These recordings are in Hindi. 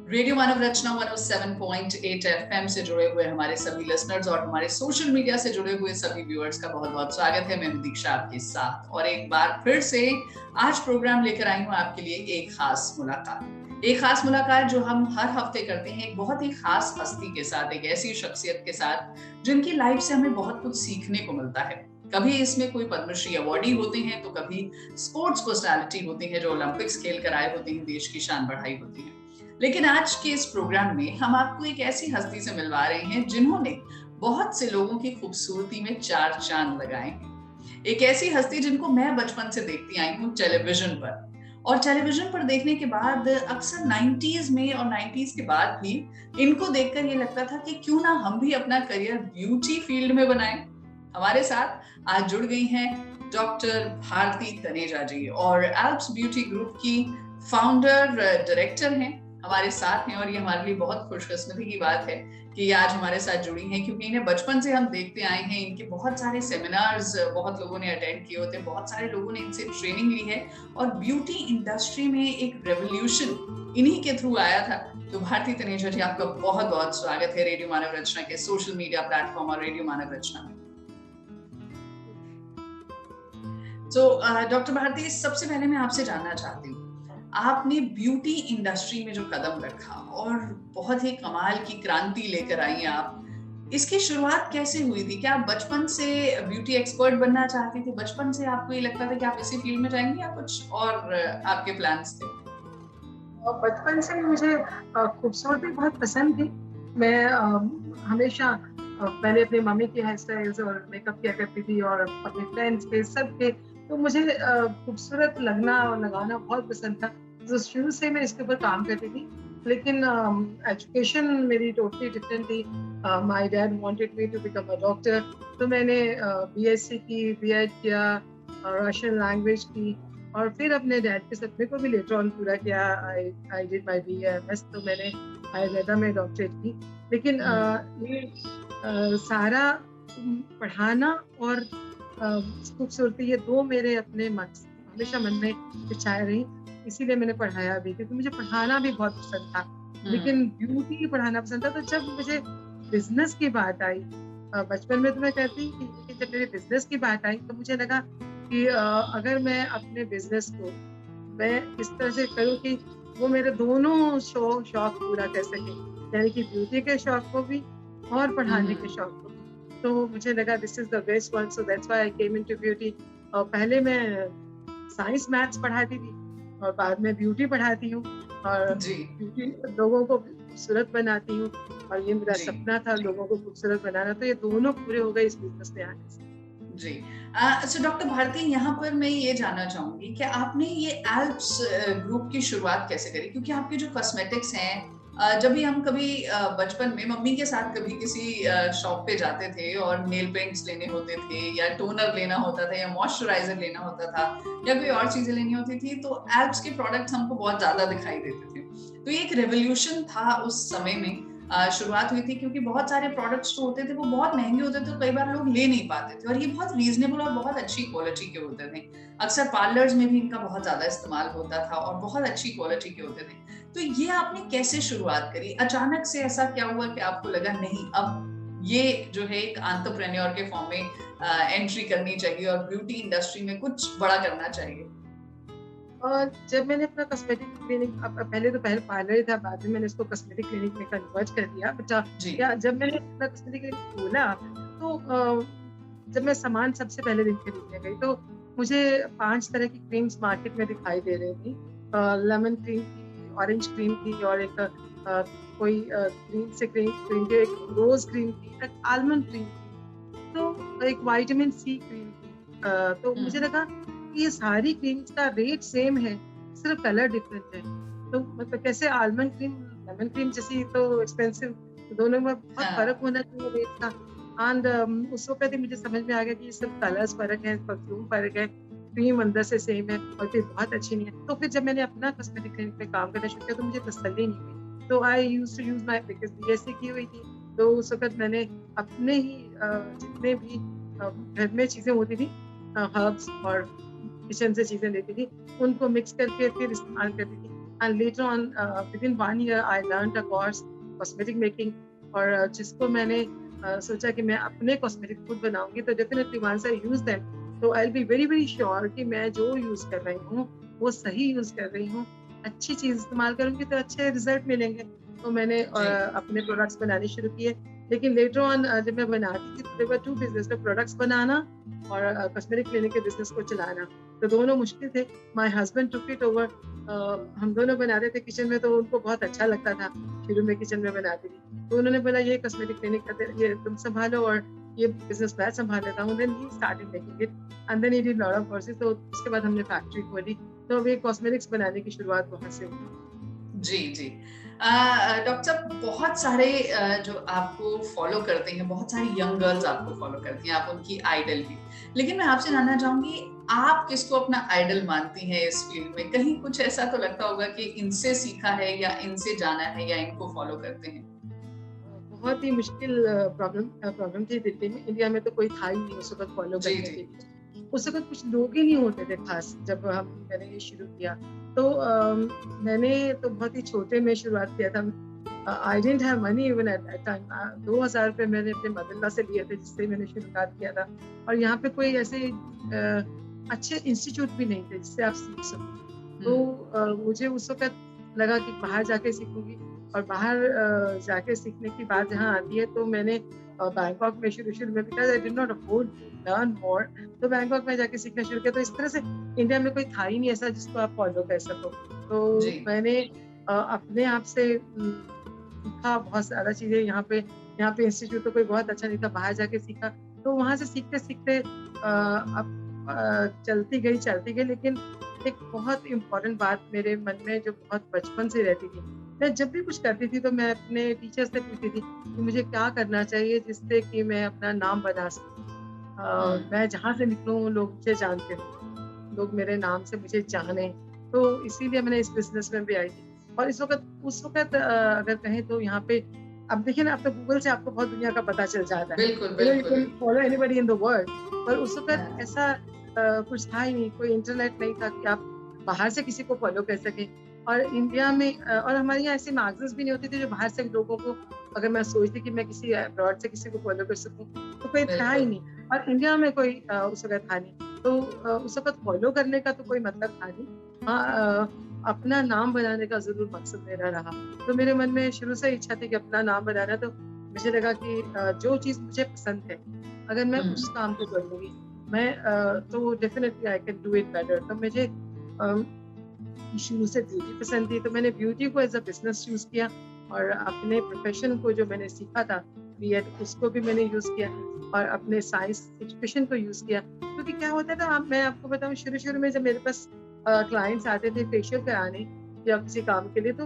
रेडियो मानव रचना 107.8 एफएम से जुड़े हुए हमारे सभी लिसनर्स और हमारे सोशल मीडिया से जुड़े हुए सभी व्यूअर्स का बहुत बहुत स्वागत है। मैं हूं दीक्षा आपके साथ और एक बार फिर से आज प्रोग्राम लेकर आई हूं आपके लिए एक खास मुलाकात जो हम हर हफ्ते करते हैं एक बहुत ही खास हस्ती के साथ, एक ऐसी शख्सियत के साथ जिनकी लाइफ से हमें बहुत कुछ सीखने को मिलता है। कभी इसमें कोई पद्मश्री अवार्डी होते हैं तो कभी स्पोर्ट्स पर्सनालिटी होती है जो ओलंपिक्स खेल कर आए होते हैं, देश की शान बढ़ाई होती है। लेकिन आज के इस प्रोग्राम में हम आपको एक ऐसी हस्ती से मिलवा रहे हैं जिन्होंने बहुत से लोगों की खूबसूरती में चार चांद लगाए हैं। एक ऐसी हस्ती जिनको मैं बचपन से देखती आई हूँ टेलीविजन पर, और टेलीविजन पर देखने के बाद अक्सर 90s में और 90s के बाद भी इनको देखकर ये लगता था कि क्यों ना हम भी अपना करियर ब्यूटी फील्ड में बनाएं। हमारे साथ आज जुड़ गई हैं डॉक्टर भारती तनेजा जी और एल्प्स ब्यूटी ग्रुप की फाउंडर डायरेक्टर हैं, हमारे साथ हैं। और ये हमारे लिए बहुत खुशकिस्मती की बात है कि ये आज हमारे साथ जुड़ी हैं, क्योंकि इन्हें बचपन से हम देखते आए हैं। इनके बहुत सारे सेमिनार्स बहुत लोगों ने अटेंड किए होते हैं, बहुत सारे लोगों ने इनसे ट्रेनिंग ली है और ब्यूटी इंडस्ट्री में एक रेवोल्यूशन इन्हीं के थ्रू आया था। तो भारती तनेजा जी, आपका बहुत बहुत स्वागत है रेडियो मानव रचना के सोशल मीडिया प्लेटफॉर्म और रेडियो मानव रचना में। तो डॉक्टर भारती, सबसे पहले मैं आपसे जानना चाहती हूँ, आपने ब्यूटी इंडस्ट्री में जो कदम रखा और बहुत ही कमाल की क्रांति लेकर आई आप, इसकी शुरुआत कैसे हुई थी? क्या आप बचपन से ब्यूटी एक्सपर्ट बनना चाहती थी? बचपन से आपको ये लगता था कि आप इसी फील्ड में जाएंगे या कुछ और आपके प्लान्स थे? बचपन से मुझे खूबसूरती बहुत पसंद थी। मैं हमेशा पहले अपनी मम्मी की हेयर स्टाइल्स और मेकअप किया करती थी और अपने फ्रेंड्स के सबके, तो मुझे खूबसूरत लगना और लगाना बहुत पसंद था। तो शुरू से मैं इसके ऊपर काम करती थी। लेकिन एजुकेशन मेरी टोटली डिफरेंट थी। My dad wanted me to become a doctor, तो मैंने बीएससी की, बीएड किया, रशियन लैंग्वेज की और फिर अपने डैड के सपने को भी लेटर ऑन पूरा किया। आई डिड माय बीएमएस, तो मैंने आयुर्वेदा में डॉक्टरेट की। लेकिन ये सारा पढ़ाना और खूबसूरती, ये दो मेरे अपने हमेशा मन में इच्छाएं रही, इसीलिए मैंने पढ़ाया भी, क्योंकि मुझे पढ़ाना भी बहुत पसंद था। लेकिन ब्यूटी पढ़ाना पसंद था। तो जब मुझे बिजनेस की बात आई, बचपन में तो मैं कहती कि जब मेरे बिजनेस की बात आई तो मुझे लगा कि अगर मैं अपने बिजनेस को मैं इस तरह से करूँ कि वो मेरे दोनों शौक पूरा कर सके, यानी कि ब्यूटी के शौक को भी और पढ़ाने के शौक को भी। तो मुझे लगा this is the best one, so that's why I came into beauty. और पहले मैं साइंस मैथ्स पढ़ाती थी और बाद में ब्यूटी पढ़ाती हूँ और ब्यूटी लोगों को खूबसूरत बनाती हूँ। और ये मेरा सपना था, लोगों को खूबसूरत बनाना, तो ये दोनों पूरे हो गए इस बिजनेस में आने से। जी। अच्छा डॉक्टर भारती, यहाँ पर मैं ये जानना चाहूंगी कि आपने ये एल्प्स ग्रुप की शुरुआत कैसे करी? क्योंकि आपके जो कॉस्मेटिक्स हैं, जब भी हम कभी बचपन में मम्मी के साथ कभी किसी शॉप पे जाते थे और नेल पेंट्स लेने होते थे या टोनर लेना होता था या मॉइस्चराइजर लेना होता था या कोई और चीजें लेनी होती थी, तो एल्प्स के प्रोडक्ट्स हमको बहुत ज्यादा दिखाई देते थे। तो ये एक रेवोल्यूशन था उस समय में, शुरुआत हुई थी, क्योंकि बहुत सारे प्रोडक्ट्स जो होते थे वो बहुत महंगे होते थे, तो कई बार लोग ले नहीं पाते थे, और ये बहुत रीजनेबल और बहुत अच्छी क्वालिटी के होते थे। अक्सर पार्लर्स में भी इनका बहुत ज्यादा इस्तेमाल होता था और बहुत अच्छी क्वालिटी के होते थे। तो ये आपने कैसे शुरुआत करी? अचानक से ऐसा क्या हुआ कि आपको लगा नहीं, अब ये जो है एक एंटरप्रेन्योर के फॉर्म में एंट्री करनी चाहिए और ब्यूटी इंडस्ट्री में कुछ बड़ा करना चाहिए? और जब मैंने अपना कॉस्मेटिक क्लिनिक, पहले पार्लर ही था, बाद में मैंने इसको कॉस्मेटिक क्लिनिक में कन्वर्ट कर दिया। बट जब मैंने अपना कॉस्मेटिक क्लिनिक खोला तो जब मैं सामान सबसे पहले दिन खरीदने गई तो मुझे 5 तरह की क्रीम्स मार्केट में दिखाई दे रही थी। लेमन क्रीम थी, ऑरेंज क्रीम थी और एक कोई क्रीम से क्रीम के एक रोज क्रीम थी, एक आलमंड क्रीम थी, तो एक विटामिन सी क्रीम थी। तो मुझे लगा ये सारी क्रीम्स का रेट सेम है, सिर्फ कलर डिफरेंट है। तो मतलब कैसे आलमंड क्रीम लेमन क्रीम जैसी तो एक्सपेंसिव, दोनों में बहुत फर्क होना चाहिए रेट का। एंड उस वक्त ही मुझे समझ में आ गया कि सिर्फ कलर्स फर्क है, परफ्यूम फर्क है, क्रीम अंदर से सेम है और फिर बहुत अच्छी नहीं है। तो फिर जब मैंने अपना कॉस्मेटिक क्लिनिक में काम करना शुरू किया तो मुझे तसल्ली नहीं हुई। तो I used to use my, because BSc की हुई थी, तो उस वक्त मैंने अपने ही जितने भी घर में चीजें होती थी, हर्ब्स और किचन से चीजें लेती थी, उनको मिक्स करके फिर इस्तेमाल करती थी। And later on with in 1 year I learned a course cosmetic making, और जिसको मैंने सोचा कि मैं अपने कॉस्मेटिक खुद बनाऊंगी, तो definitely once I use them तो I will be very very sure कि मैं जो यूज कर रही हूँ वो सही यूज कर रही हूँ, अच्छी चीज इस्तेमाल करूंगी तो अच्छे रिजल्ट मिलेंगे। तो मैंने अपने प्रोडक्ट्स बनाने शुरू किए। लेकिन लेटर ऑन जब मैं बनाती थी तो देयर वर 2 बिजनेस, प्रोडक्ट्स बनाना और कॉस्मेटिक क्लिनिक के बिजनेस को चलाना, तो दोनों मुश्किल थे। My husband took it over. हम दोनों बनाते थे किचन में, तो उनको बहुत अच्छा लगता था, शुरू में किचन में बनाती थी, तो उन्होंने बोला ये कॉस्मेटिक क्लिनिक ये तुम संभालो और ये बिजनेस मैं संभाल लेता हूँ। Then he started making it and then he did lot of courses. तो उसके बाद हमने फैक्ट्री खोली, तो अब ये कॉस्मेटिक्स बनाने की शुरुआत वहाँ से हुई। जी जी। डॉक्टर साहब, बहुत सारे जो आपको फॉलो करते हैं, बहुत सारी यंग गर्ल्स आपको फॉलो करती हैं, आप उनकी आइडल भी। लेकिन मैं आपसे जानना चाहूंगी, आप किसको अपना आइडल मानती हैं इस फील्ड में? कहीं कुछ ऐसा तो लगता होगा कि इनसे सीखा है या इनसे जाना है या इनको फॉलो करते हैं? बहुत ही मुश्किल प्रॉब्लम थी दिल्ली में। इंडिया में तो कोई था ही नहीं उस वक्त फॉलो करने के लिए। उस वक्त कुछ लोग ही नहीं होते थे खास, जब मैंने ये शुरू किया तो मैंने तो बहुत ही छोटे में शुरुआत किया था। I didn't have money even at that time. 2000 रुपए मैंने अपने मदरसा से लिए थे, जिससे मैंने शुरुआत किया था। और यहाँ पे कोई ऐसे अच्छे इंस्टीट्यूट भी नहीं थे जिससे आप सीख सको। तो मुझे उस वक्त लगा कि बाहर जाके सीखूंगी, और बाहर जाके सीखने की बात जहाँ आती है, तो मैंने बैंकॉक में शुरू में, because I did not afford learn more, तो बैंकॉक में जाके सीखना शुरू किया। तो इस तरह से इंडिया में कोई था ही नहीं ऐसा जिसको आप फॉलो कर सको। तो मैंने अपने आप से सीखा बहुत सारा चीजें। यहाँ पे इंस्टीट्यूट तो कोई बहुत अच्छा नहीं था, बाहर जाके सीखा। तो वहाँ से सीखते सीखते अब चलती गई। लेकिन एक बहुत इम्पोर्टेंट बात मेरे मन में जो बहुत बचपन से रहती थी, मैं जब भी कुछ करती थी तो मैं अपने टीचर से पूछती थी कि मुझे क्या करना चाहिए जिससे कि मैं अपना नाम बना सकूं। मैं जहाँ से निकलूं लोग मुझे जानते हो, लोग मेरे नाम से मुझे जाने। तो इसीलिए मैंने इस बिजनेस में भी आई थी। और उस वक्त अगर कहें तो यहाँ पे अब देखिए ना, अब तो गूगल से आपको बहुत दुनिया का पता चल जाता है। बिल्कुल follow anybody in the world. पर उस वक्त ऐसा कुछ था ही नहीं, कोई इंटरनेट नहीं था कि आप बाहर से किसी को फॉलो कर सके। और इंडिया में और हमारे यहाँ ऐसे मैगजीन्स भी नहीं होते थे जो बाहर से लोगों को, अगर मैं सोचती कि मैं किसी अब्रॉड से किसी को फॉलो कर सकूं, तो कोई था ही नहीं। और इंडिया में कोई उस वक्त था नहीं, तो उस वक्त फॉलो करने का तो कोई मतलब था नहीं। हाँ, अपना नाम बनाने का जरूर मकसद मेरा रहा। तो मेरे मन में शुरू से इच्छा थी कि अपना नाम बनाना। तो मुझे लगा कि जो चीज़ मुझे पसंद है, अगर मैं उस काम को कर लूँगी मैं, तो definitely I can do it better. तो मुझे शुरू से ब्यूटी पसंद थी, तो मैंने ब्यूटी को एज अ बिजनेस यूज़ किया, और अपने प्रोफेशन को जो मैंने सीखा था बीएड, उसको भी मैंने यूज़ किया, और अपने साइंस एजुकेशन को यूज़ किया। क्योंकि क्या होता था, मैं आपको बताऊं, शुरू में जब मेरे पास क्लाइंट्स आते थे फेशियल कराने या किसी काम के लिए, तो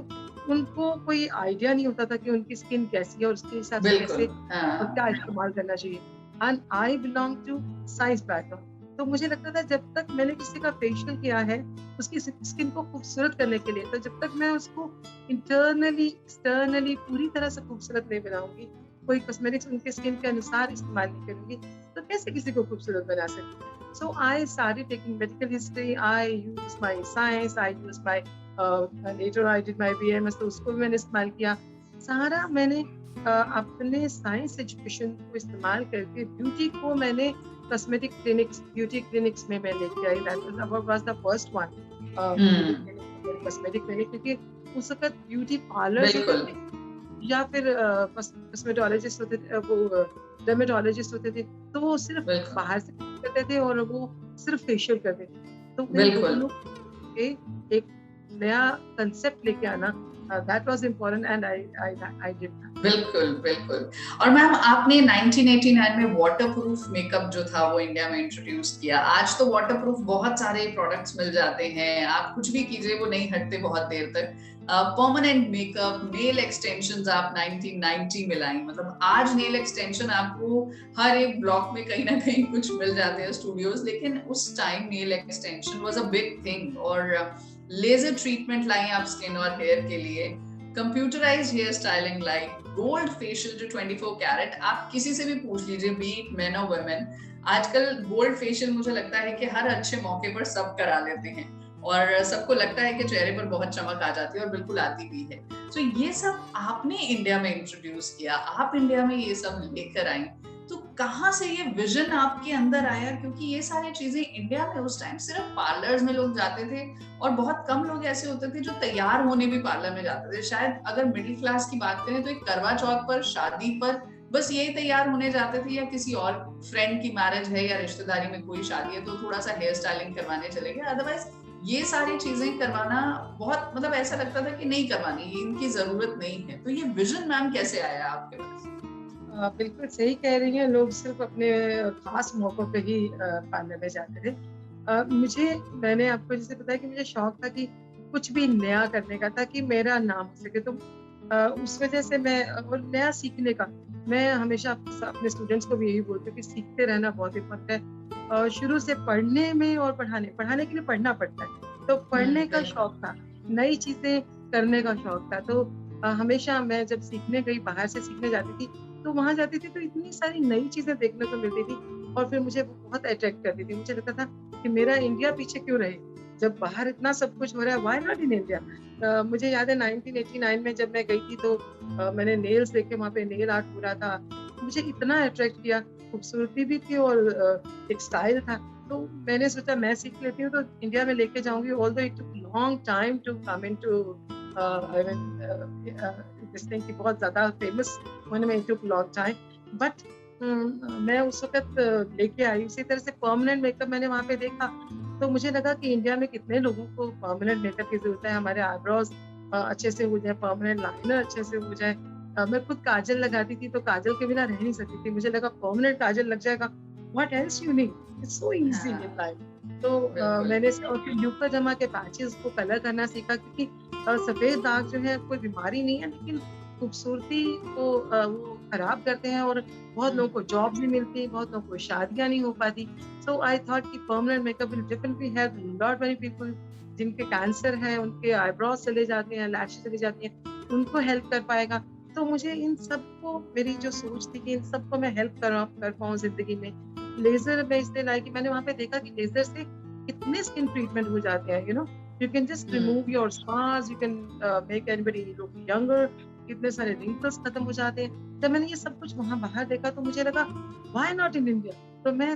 उनको कोई आइडिया नहीं होता था कि उनकी स्किन कैसी है और उसके हिसाब से कैसे क्या इस्तेमाल करना चाहिए। And I belong to science background, तो मुझे लगता था जब तक मैंने किसी का फेशियल किया है उसकी स्किन को खूबसूरत करने के लिए, तो जब तक मैं उसको इंटरनली एक्सटर्नली पूरी तरह से खूबसूरत नहीं बनाऊंगी, कोई कॉस्मेटिक्स उनके स्किन के अनुसार इस्तेमाल नहीं करूंगी, तो कैसे किसी को खूबसूरत बना सकती। So I started taking medical history. I used my science. I used my later I did my BMS. तो उसको भी मैंने इस्तेमाल किया। सारा मैंने अपने साइंस एजुकेशन को इस्तेमाल करके ब्यूटी को मैंने कॉस्मेटिक क्लिनिक्स, ब्यूटी क्लिनिक्स में मैं लेके आई। That was the first one cosmetic clinic, क्योंकि उस वक्त ब्यूटी पार्लर या फिर कॉस्मेटोलॉजिस्ट होते थे, वो डर्मेटोलॉजिस्ट होते थे, तो वो सिर्फ बाहर से करते थे और वो सिर्फ फेशियल करते थे। तो एक नया कंसेप्ट लेके आना, that was important and I did that. बिल्कुल। और मैम, आपने 1989 में वाटरप्रूफ मेकअप जो था वो इंडिया में इंट्रोड्यूस किया। आज तो वाटरप्रूफ बहुत सारे प्रोडक्ट्स मिल जाते हैं, आप कुछ भी कीजिए वो नहीं हटते बहुत देर तक। परमानेंट मेकअप, नेल एक्सटेंशंस आप 1990 में लाई। मतलब आज नेल एक्सटेंशन आपको हर एक ब्लॉक में कहीं ना कहीं कुछ मिल जाते हैं स्टूडियोज, लेकिन उस time nail extension was a big thing. और लेजर ट्रीटमेंट लाई आप स्किन और हेयर के लिए, कंप्यूटराइज्ड हेयर स्टाइलिंग लाई, गोल्ड फेशियल जो 24 कैरेट, आप किसी से भी पूछ लीजिए, बी इट मेन और वुमेन, आजकल गोल्ड फेशियल मुझे लगता है कि हर अच्छे मौके पर सब करा लेते हैं। और सबको लगता है कि चेहरे पर बहुत चमक आ जाती है, और बिल्कुल आती भी है। तो ये सब आपने इंडिया में इंट्रोड्यूस किया, आप इंडिया में ये सब लेकर आई, तो कहाँ से ये विजन आपके अंदर आया? क्योंकि ये सारी चीजें इंडिया में उस टाइम सिर्फ पार्लर्स में लोग जाते थे, और बहुत कम लोग ऐसे होते थे जो तैयार होने भी पार्लर में जाते थे। शायद अगर मिडिल क्लास की बात करें तो एक करवा चौथ पर, शादी पर बस यही तैयार होने जाते थे, या किसी और फ्रेंड की मैरिज है या रिश्तेदारी में कोई शादी है तो थोड़ा सा हेयर स्टाइलिंग करवाने चले गए। अदरवाइज ये सारी चीजें करवाना बहुत, मतलब ऐसा लगता था कि नहीं करवानी, ये इनकी जरूरत नहीं है। तो ये विजन मैम कैसे आया आपके पास? बिल्कुल सही कह रही हैं, लोग सिर्फ अपने खास मौकों पे ही पार्लर में जाते थे। मैंने आपको जैसे बताया कि मुझे शौक था कि कुछ भी नया करने का, ताकि मेरा नाम हो सके। तो उस वजह से मैं और नया सीखने का, मैं हमेशा अपने स्टूडेंट्स को भी यही बोलती हूँ कि सीखते रहना बहुत इम्पोर्टेंट है। शुरू से पढ़ने में और पढ़ाने के लिए पढ़ना पड़ता है, तो पढ़ने का शौक था, नई चीजें करने का शौक था। तो हमेशा मैं जब सीखने गई, बाहर से सीखने जाती थी, तो वहाँ जाती थी तो इतनी सारी नई चीजें देखने को मिलती थी, और फिर मुझे वो बहुत अट्रैक्ट करती थी। मुझे लगता था कि मेरा इंडिया पीछे क्यों रहे, जब बाहर इतना सब कुछ हो रहा है, व्हाई नॉट इन इंडिया। मुझे याद है 1989 में जब मैं गई थी, तो मैंने नेल्स देखे, वहाँ पे नेल आर्ट हो रहा था, मुझे इतना अट्रैक्ट किया, खूबसूरती भी थी और एक स्टाइल था। तो मैंने सोचा मैं सीख लेती हूँ तो इंडिया में लेके जाऊंगी। Although it took long time to come into this thing, कि बहुत ज्यादा फेमस होने में, it took long time, but मैं उस वक्त लेके आई। उसी तरह से परमानेंट मेकअप मैंने वहाँ पे देखा, तो मुझे लगा कि इंडिया में कितने लोगों को परमानेंट मेकअप की जरूरत है। हमारे आईब्रोज अच्छे से हो जाए, परमानेंट लाइनर अच्छे से हो जाए। मैं खुद काजल लगाती थी, तो काजल के बिना रह नहीं सकती थी। मुझे लगा परमानेंट काजल लग जाएगा, what else you need, it's so easy in life. तो मैंने और फिर ल्यूका जमा के पैचेस को कलर करना सीखा, क्योंकि सफेद दाग जो है कोई बीमारी नहीं है, लेकिन खूबसूरती को वो खराब करते हैं, और बहुत लोगों को जॉब नहीं मिलती, बहुत लोगों को शादियां नहीं हो पाती। सो आई थॉट कि permanent makeup will definitely help lot many people जिनके कैंसर है, उनके आईब्रोज चले जाते हैं, लैशेस चली जाती हैं, उनको हेल्प कर पाएगा। तो मुझे इन सबको, मेरी जो सोच थी कि इन सबको मैं हेल्प कर पाऊँ जिंदगी में। लेजर मैं इसलिए लाई कि मैंने वहाँ पे देखा कि लेजर से कितने स्किन ट्रीटमेंट हो जाते हैं, you can just remove your scars, you can make anybody look younger, कितने सारे wrinkles खत्म हो जाते हैं। जब मैंने ये सब कुछ वहाँ बाहर देखा, तो मुझे लगा why not in India। तो मैं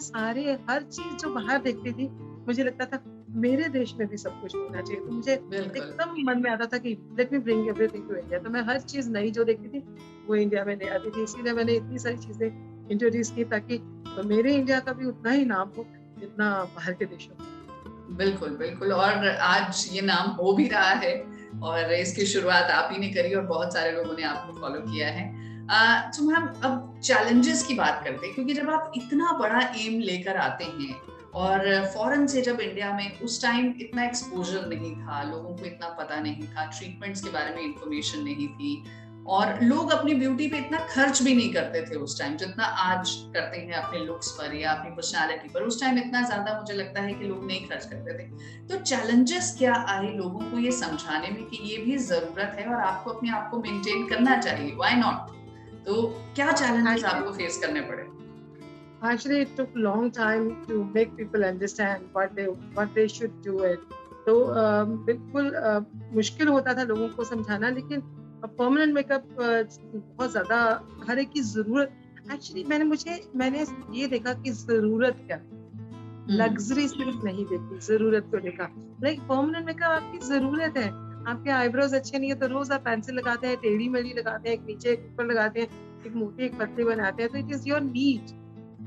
हर चीज जो बाहर देखती थी, मुझे लगता था मेरे देश में भी सब कुछ होना चाहिए। तो मुझे एकदम मन में आता था कि let me bring everything to India. तो मैं हर चीज नई जो देखती थी वो इंडिया में ले आती थी। इसीलिए मैंने इतनी सारी चीजें इंट्रोड्यूस की, ताकि मेरे इंडिया का भी उतना ही नाम हो जितना बाहर के देशों में। बिल्कुल बिल्कुल, और आज ये नाम हो भी रहा है, और इसकी शुरुआत आप ही ने करी और बहुत सारे लोगों ने आपको फॉलो किया है। तो मैम अब चैलेंजेस की बात करते हैं, क्योंकि जब आप इतना बड़ा एम लेकर आते हैं, और फॉरेन से जब इंडिया में, उस टाइम इतना एक्सपोजर नहीं था, लोगों को इतना पता नहीं था, ट्रीटमेंट्स के बारे में इंफॉर्मेशन नहीं थी, और लोग अपनी ब्यूटी पे इतना खर्च भी नहीं करते थे उस टाइम जितना आज करते हैं अपने लुक्स पर या अपनी पर्सनालिटी पर। उस टाइम इतना ज्यादा मुझे लगता है कि लोग नहीं खर्च करते थे। तो चैलेंजेस क्या आए लोगों को ये समझाने में कि ये भी जरूरत है और आपको अपने आप को मेंटेन करना चाहिए, व्हाई नॉट? तो क्या चैलेंजेस आपको फेस करने पड़े? Actually, it took long time to make people understand what they should do it. तो बिल्कुल मुश्किल होता था लोगों को समझाना, लेकिन परमानेंट मेकअप बहुत ज्यादा हर एक की जरूरत। एक्चुअली मैंने ये देखा कि जरूरत क्या है, लग्जरी सिर्फ नहीं देखी, जरूरत को देखा। लाइक परमानेंट मेकअप आपकी जरूरत है। आपके आईब्रोज अच्छे नहीं है तो रोज आप पेंसिल लगाते हैं, टेढ़ी मेढ़ी लगाते हैं, एक नीचे एक ऊपर लगाते हैं, एक मोटी एक पतली बनाते हैं, तो it is your need.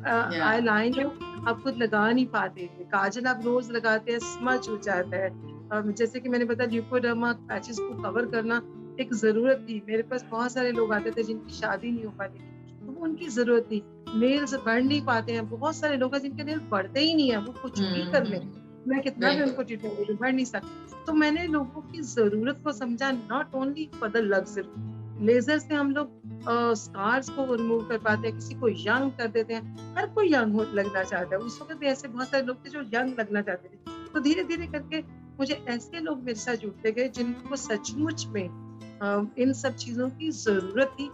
Eye liner आप खुद लगा नहीं पाते, काजल आप रोज लगाते हैं, स्मच हो जाता है। जैसे कि मैंने बताया ल्यूकोडर्मा पैचेस को कवर करना एक जरूरत थी। मेरे पास बहुत सारे लोग आते थे जिनकी शादी नहीं हो पाती थी, तो वो उनकी जरूरत थी। नेल्स बढ़ नहीं पाते हैं, बहुत सारे लोग हैं जिनके नेल बढ़ते ही नहीं है, वो कुछ भी कर ले, मैं कितना भी उनको ट्रीटमेंट बढ़ नहीं सकती। तो मैंने लोगों की जरूरत को समझा, not only for the luxury. Leisure से हम लोग स्कार्स को रिमूव कर पाते हैं, किसी को यंग कर देते हैं। हर कोई यंग लगना चाहता है, उस वक्त भी ऐसे बहुत सारे लोग थे जो यंग लगना चाहते थे। तो धीरे धीरे करके मुझे ऐसे लोग मेरे साथ जुड़ते गए जिनको सचमुच में इन सब चीजों की जरूरत थी,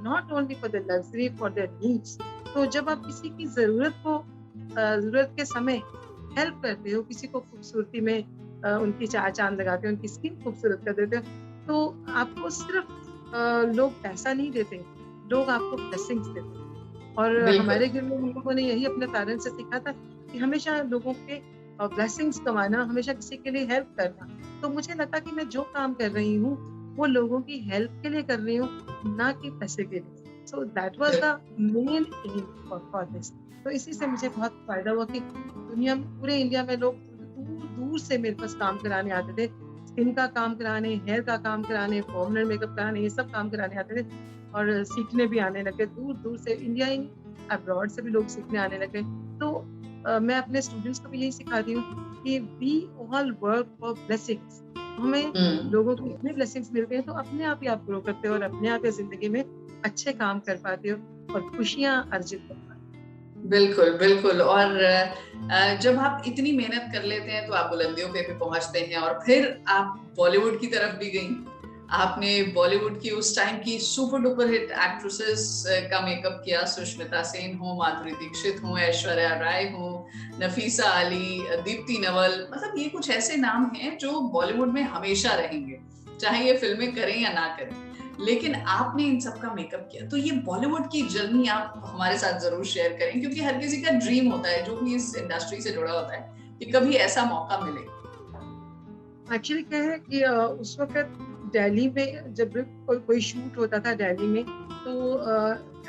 not only for the luxury, for the needs. तो जब आप किसी की जरूरत के समय हेल्प करते हो, किसी को खूबसूरती में उनकी चार चांद लगाते हैं, उनकी स्किन खूबसूरत कर देते हैं। तो आपको सिर्फ लोग पैसा नहीं देते, लोग आपको ब्लेसिंग्स देते हैं। और बिल्कुल। हमारे घर में हम लोगों ने यही अपने पेरेंट्स से सीखा था कि हमेशा लोगों के ब्लेसिंग्स कमाना, हमेशा किसी के लिए हेल्प करना। तो मुझे लगा कि मैं जो काम कर रही हूँ वो लोगों की हेल्प के लिए कर रही हूँ, ना कि पैसे के लिए। So that was the main M for this. तो इसी से मुझे बहुत फायदा हुआ कि दुनिया में, पूरे इंडिया में लोग दूर दूर से मेरे पास काम कराने आते थे, स्किन का काम कराने, हेयर का काम कराने, परमानेंट मेकअप कराने, ये सब काम कराने आते थे और सीखने भी आने लगे दूर दूर से, इंडिया ही अब्रॉड से भी लोग सीखने आने लगे। तो मैं अपने स्टूडेंट्स को भी यही सिखाती हूँ कि we all work for blessings. हमें लोगों को इतने ब्लेसिंग्स मिलते हैं तो अपने आप ही आप ग्रो करते हो और अपने आप ही जिंदगी में अच्छे काम कर पाते हो और खुशियां अर्जित कर पाते हो। बिल्कुल, बिल्कुल। और जब आप इतनी मेहनत कर लेते हैं तो आप बुलंदियों पे भी पहुंचते हैं और फिर आप बॉलीवुड की तरफ भी गईं। आपने बॉलीवुड की उस टाइम की सुपर डुपर हिट एक्ट्रेसेस का मेकअप किया। सुष्मिता सेन हो, माधुरी दीक्षित हो, ऐश्वर्या राय हो, नफीसा अली, दीप्ति नवल, मतलब ये कुछ ऐसे नाम हैं जो बॉलीवुड में हमेशा रहेंगे, चाहे ये फिल्में करें या ना करें। लेकिन आपने इन सब का मेकअप किया, तो ये बॉलीवुड की जर्नी आप हमारे साथ जरूर शेयर करें, क्योंकि हर किसी का ड्रीम होता है जो भी इस इंडस्ट्री से जुड़ा होता है कि कभी ऐसा मौका मिले। एक्चुअली क्या है कि उस वक्त दिल्ली में जब भी कोई शूट होता था दिल्ली में, तो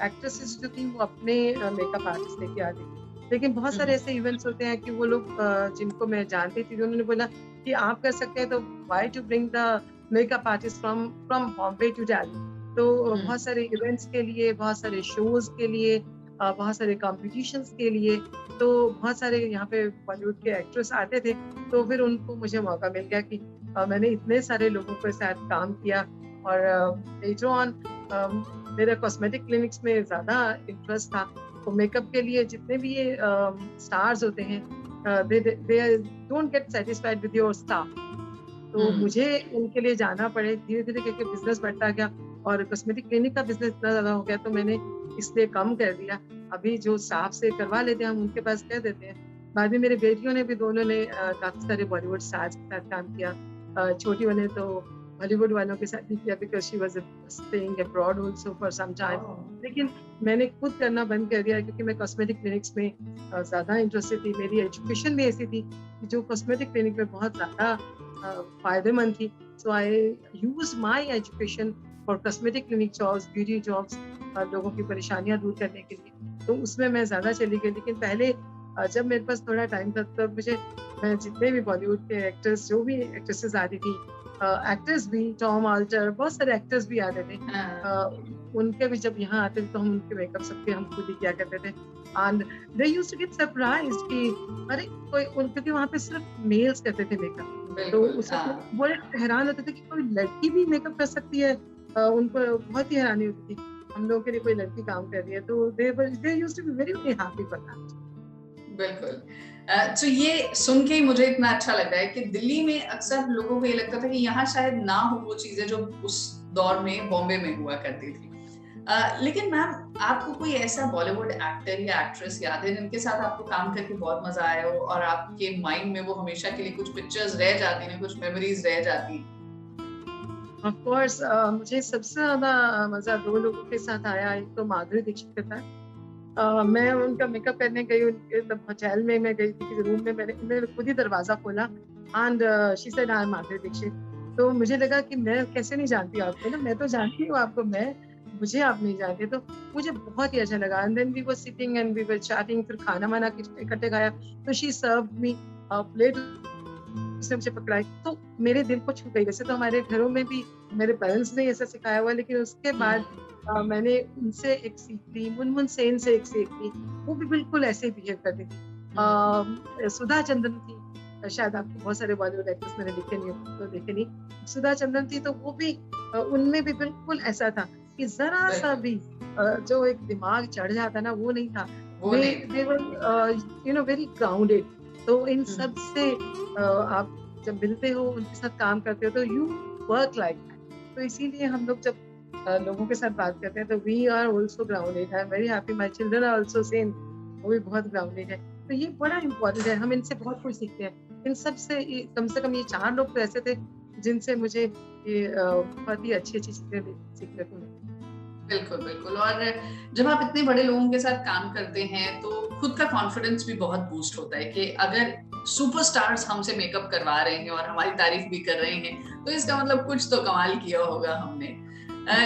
एक्ट्रेसेस जो थी वो अपने मेकअप आर्टिस्ट लेके आती थी। लेकिन बहुत सारे ऐसे इवेंट्स होते हैं कि वो लोग जिनको मैं जानती थी, उन्होंने बोला कि आप कर सकते हैं, तो why to bring the makeup artist from from Bombay to Delhi. तो बहुत सारे इवेंट्स के लिए, बहुत सारे शोज के लिए, बहुत सारे कॉम्पिटिशन्स के लिए, तो बहुत सारे यहाँ पे बॉलीवुड के एक्ट्रेस आते थे। तो फिर उनको मुझे मौका मिल गया कि मैंने इतने सारे लोगों के साथ काम किया और लेटर ऑन मेरा कॉस्मेटिक क्लिनिक्स में ज़्यादा इंटरेस्ट था। तो मेकअप के लिए जितने भी ये स्टार्स होते हैं, they don't get satisfied with your staff. तो मुझे उनके लिए जाना पड़े धीरे धीरे करके, बिजनेस बढ़ता गया और कॉस्मेटिक क्लिनिक का बिजनेस इतना ज़्यादा हो गया तो मैंने इसलिए कम कर दिया। अभी जो स्टाफ से करवा लेते हैं हम उनके पास कह देते हैं। बाद में मेरे बेटियों ने भी, दोनों ने काफी सारे बॉलीवुड स्टार्स के साथ काम किया। छोटी वाले तो हॉलीवुड वालों के साथ भी किया, because she was staying abroad also for some time. लेकिन मैंने खुद करना बंद कर दिया क्योंकि मैं कॉस्मेटिक क्लिनिक्स में ज़्यादा इंटरेस्टेड थी। मेरी एजुकेशन भी ऐसी थी कि जो कॉस्मेटिक क्लिनिक में बहुत ज़्यादा फायदेमंद थी। So I use my education for cosmetic clinic jobs, beauty jobs, लोगों की परेशानियां दूर करने के लिए। तो उसमें मैं ज़्यादा चली गई। लेकिन पहले जब मेरे पास थोड़ा टाइम था तब मैं जितने भी बॉलीवुड के एक्टर्स, जो भी एक्ट्रेसेस आती थी, एक्टर्स भी, टॉम ऑल्टर, बहुत सारे एक्टर्स भी आते थे, उनके भी जब यहाँ आते थे तो हम उनके मेकअप सबके हम खुद ही किया करते थे। And they used to get surprised कि अरे कोई, क्योंकि वहाँ पे सिर्फ मेल्स करते थे मेकअप, तो उसको बड़े हैरान होते थे कि कोई लड़की भी मेकअप कर सकती है। उनको बहुत ही हैरानी होती थी हम लोगों के लिए कोई लड़की काम कर रही है। तो they used to be very very happy for that। बिल्कुल। तो ये सुन के ही मुझे इतना अच्छा लग रहा है कि दिल्ली में अक्सर लोगों को ये लगता था कि यहाँ शायद ना हो वो चीजें जो उस दौर में बॉम्बे में हुआ करती थी। लेकिन मैम, आपको कोई ऐसा बॉलीवुड एक्टर या एक्ट्रेस याद है जिनके साथ आपको काम करके बहुत मजा आया हो और आपके माइंड में वो हमेशा के लिए कुछ पिक्चर्स रह जाती हैं, कुछ मेमोरीज रह जाती हैं? ऑफ कोर्स मुझे सबसे ज्यादा मजा दो लोगों के साथ आया। एक तो माधुरी दीक्षित के साथ। मैं उनका मेकअप करने गई, उनके तब होटल में मैं गई थी किसी रूम में, मैंने खुद ही दरवाजा खोला and she said I am Madhuri Dixit. तो मुझे लगा कि मैं कैसे नहीं जानती आपको, ना मैं तो जानती हूँ आपको, मुझे आप नहीं जानते। तो मुझे बहुत ही अच्छा लगा। And then we were sitting and we were chatting, फिर खाना वाना इकट्ठे खाया। तो शी सर्व्ड मी प्लेट, उसने मुझे पकड़ाई तो मेरे दिल को छू गई। वैसे तो हमारे घरों में भी मेरे पेरेंट्स ने ऐसा सिखाया हुआ, लेकिन उसके बाद मैंने उनसे एक सीख ली, मुनमुन सेन से एक सीख ली। वो भी बिल्कुल ऐसे ही बिहेव करती थी। सुधा चंद्रन थी, शायद आपको बहुत सारे बॉलीवुड एक्ट्रेस मैंने देखे नहीं। सुधा चंद्रन थी, तो वो भी उनमें भी बिल्कुल ऐसा था कि जरा सा भी जो एक दिमाग चढ़ जाता ना, वो नहीं था। they were very grounded। तो इन सब से आप जब मिलते हो, उनके साथ काम करते हो, तो यू वर्क लाइक दैट। तो इसीलिए हम लोग जब लोगों के साथ बात करते हैं तो we are also grounded. I am very happy, my children are also same, वो भी बहुत ग्राउंडेड है। तो ये बड़ा इम्पोर्टेंट है, हम इनसे बहुत कुछ सीखते हैं। इन सब से कम से कम ये 4 लोग तो ऐसे थे जिनसे मुझे ये बहुत ही अच्छी-अच्छी चीज़ें सीखने को मिली। बिल्कुल, बिल्कुल। और जब आप इतने बड़े लोगों के साथ काम करते हैं, तो खुद का कॉन्फिडेंस भी बहुत बूस्ट होता है कि अगर सुपरस्टार्स हमसे मेकअप करवा रहे हैं और हमारी तारीफ भी कर रहे हैं, तो इसका मतलब कुछ तो कमाल किया होगा हमने।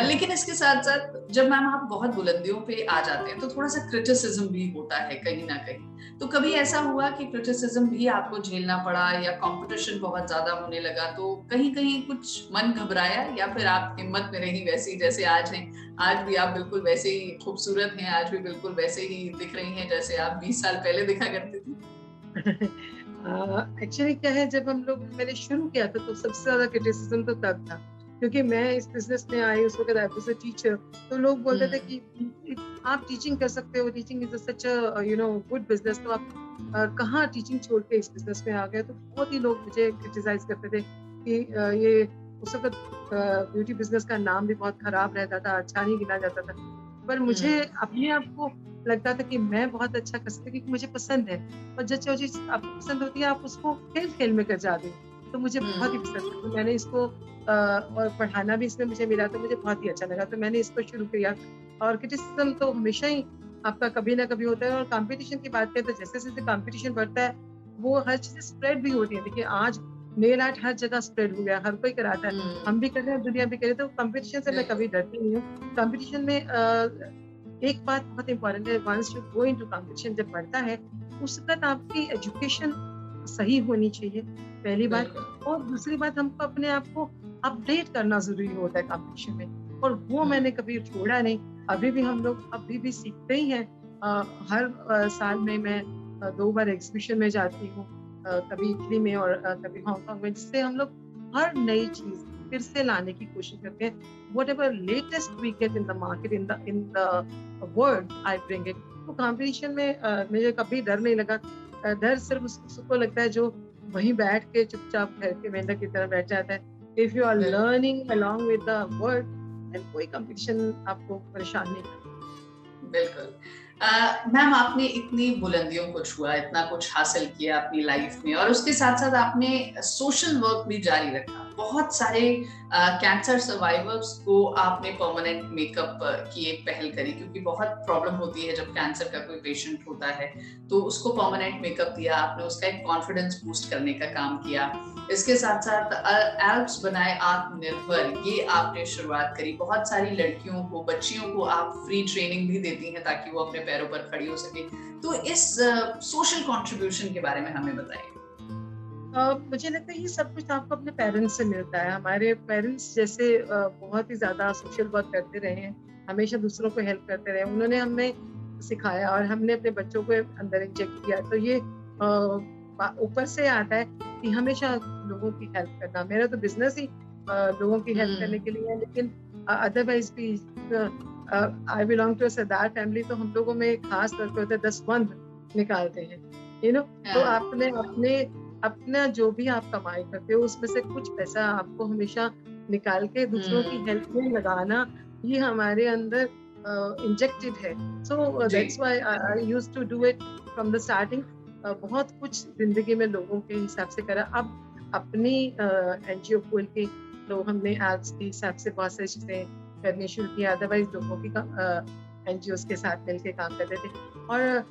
लेकिन इसके साथ-साथ जब मैम आप बहुत बुलंदियों पे आ जाते हैं, तो थोड़ा-सा क्रिटिसिज्म भी होता है कहीं न कहीं। तो कभी ऐसा हुआ कि क्रिटिसिज्म भी आपको झेलना पड़ा या कॉम्पिटिशन बहुत ज़्यादा होने लगा, तो कहीं-कहीं कुछ मन घबराया या फिर आप हिम्मत में रही वैसी जैसे आज हैं? आज भी आप बिल्कुल वैसे ही खूबसूरत हैं, आज भी बिल्कुल वैसे ही दिख रही हैं जैसे आप 20 साल पहले दिखा करती थी। एक्चुअली क्या है, जब हम लोग मैंने शुरू किया था तो सबसे ज़्यादा क्रिटिसिज्म तो तब था, क्योंकि मैं इस बिज़नेस में आई उस वक़्त आई वाज़ अ टीचर। तो लोग बोलते थे कि आप टीचिंग कर सकते हो, teaching is such a good business, तो आप कहाँ टीचिंग छोड़ के इस बिज़नेस में आ गए? तो बहुत ही लोग मुझे क्रिटिसाइज़ करते थे कि ये उस वक़्त ब्यूटी बिज़नेस का नाम भी बहुत खराब रहता था, अच्छा नहीं गिना जाता था। पर मुझे अपने आप को लगता था कि मैं बहुत अच्छा कर सकती हूँ, क्योंकि मुझे पसंद है। और जो चीज़ आपको पसंद होती है, आप उसको खेल-खेल में कर जाते हो। तो मुझे बहुत ही पसंद है। तो मैंने इसको और पढ़ाना भी इसमें मुझे मिला, तो मुझे बहुत ही अच्छा लगा। तो मैंने इसको शुरू किया। और क्रिटिसिज़्म तो हमेशा ही आपका कभी ना कभी होता है। और कॉम्पिटिशन की बात करें तो जैसे-जैसे कॉम्पिटिशन बढ़ता है, वो हर चीज़ें स्प्रेड भी होती है। देखिए आज नेल आर्ट हर जगह स्प्रेड हो गया, हर कोई कराता है। हम भी कर रहे हैं, दुनिया भी कर रही है, तो कॉम्पिटिशन से मैं कभी बिल्कुल। डरती नहीं हूँ। कॉम्पिटिशन में एक बात बहुत इम्पोर्टेंट है, once you go into competition जब बढ़ता है, उस वक़्त आपकी एजुकेशन सही होनी चाहिए, पहली बात। बिल्कुल। और दूसरी बात, हमको अपने आप को अपडेट करना ज़रूरी होता है कॉम्पिटिशन में, और वो मैंने कभी छोड़ा नहीं। अभी भी हम लोग अभी भी सीखते ही हैं। हर साल में मैं 2 बार एग्ज़िबिशन में जाती हूँ, कभी इटली में और कभी हांगकांग में, जिससे हम लोग हर नई चीज़ फिर से लाने की कोशिश करते हैं। Whatever latest we get in the market, in the world, I bring it. तो कॉम्पिटिशन में मुझे कभी डर नहीं लगा। डर सिर्फ उसको लगता है जो वहीं बैठ के चुपचाप घर के मेंढक की तरह बैठ जाता है। इफ यू आर बिल्कुल। Learning along with the world, then कोई कॉम्पिटिशन आपको परेशान नहीं करता। बिल्कुल। मैम आपने इतनी बुलंदियों को छुआ, इतना कुछ हासिल किया अपनी लाइफ में और उसके साथ-साथ आपने सोशल वर्क भी जारी रखा। बहुत सारे कैंसर सर्वाइवर्स को आपने परमानेंट मेकअप की एक पहल करी क्योंकि बहुत प्रॉब्लम होती है जब कैंसर का कोई पेशेंट होता है, तो उसको परमानेंट मेकअप दिया आपने, उसका एक कॉन्फिडेंस बूस्ट करने का काम किया। इसके साथ-साथ एल्प्स बनाए आत्मनिर्भर, ये आपने शुरुआत करी। बहुत सारी लड़कियों को, बच्चियों को आप फ्री ट्रेनिंग भी देती हैं ताकि वो अपने पैरों पर खड़ी हो सके। तो इस सोशल कंट्रीब्यूशन के बारे में हमें बताइए। मुझे लगता है ये सब कुछ आपको अपने पेरेंट्स से मिलता है। हमारे पेरेंट्स जैसे बहुत ही ज़्यादा सोशल वर्क करते रहे हैं, हमेशा दूसरों को हेल्प करते रहे, उन्होंने हमें सिखाया और हमने अपने बच्चों को अंदर इंजेक्ट किया। तो ये ऊपर से आता है कि हमेशा लोगों की हेल्प करना। मेरा तो बिज़नेस ही लोगों की हेल्प करने के लिए है, लेकिन अदरवाइज़ भी I belong to a Sardar family, तो हम लोगों में खास तौर पे होता है 10 बंद निकालते हैं, यू नो। तो आपने अपने अपना जो भी आप कमाई करते हो उसमें से कुछ पैसा आपको हमेशा निकाल के दूसरों की हेल्प में लगाना, ये हमारे अंदर इंजेक्टेड है। सो जी। That's why I used to do it from the starting. बहुत कुछ जिंदगी में लोगों के हिसाब से करा। अब अपनी एनजीओ खोल के तो हमने एड्स के हिसाब से बहुत सारी चीजें करनी शुरू की। अदरवाइज लोगों की एनजीओ के साथ मिलके काम करते थे। और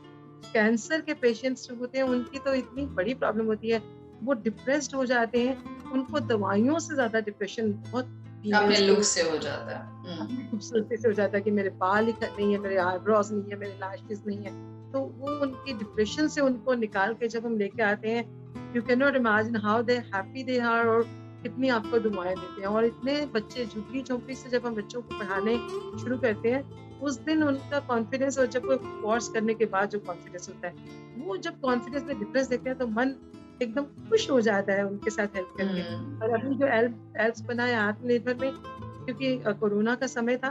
कैंसर के पेशेंट्स जो होते हैं उनकी तो इतनी बड़ी प्रॉब्लम होती है, वो डिप्रेस्ड हो जाते हैं। उनको दवाइयों से ज्यादा डिप्रेशन बहुत अपने फीमेल्स को लुक होता से है। हो जाता है। अपनी खूबसूरती से हो जाता है कि मेरे बाल ही नहीं है, मेरे आईब्रोज नहीं है, मेरे लैशेस नहीं है। तो वो उनकी डिप्रेशन से उनको निकाल के जब हम लेके आते हैं, you can not imagine how they happy they are, और कितनी आपको दुआएं देते हैं। और इतने बच्चे झुग्गी झोंपड़ी से जब हम बच्चों को पढ़ाने शुरू करते हैं, उस दिन उनका कॉन्फिडेंस, और जब वो कोर्स करने के बाद जो कॉन्फिडेंस होता है, वो जब कॉन्फिडेंस में डिप्रेस देखते हैं तो मन एकदम खुश हो जाता है उनके साथ हेल्प करके। और अभी जो एल्प्स बनाए आत्मनिर्भर में, क्योंकि कोरोना का समय था,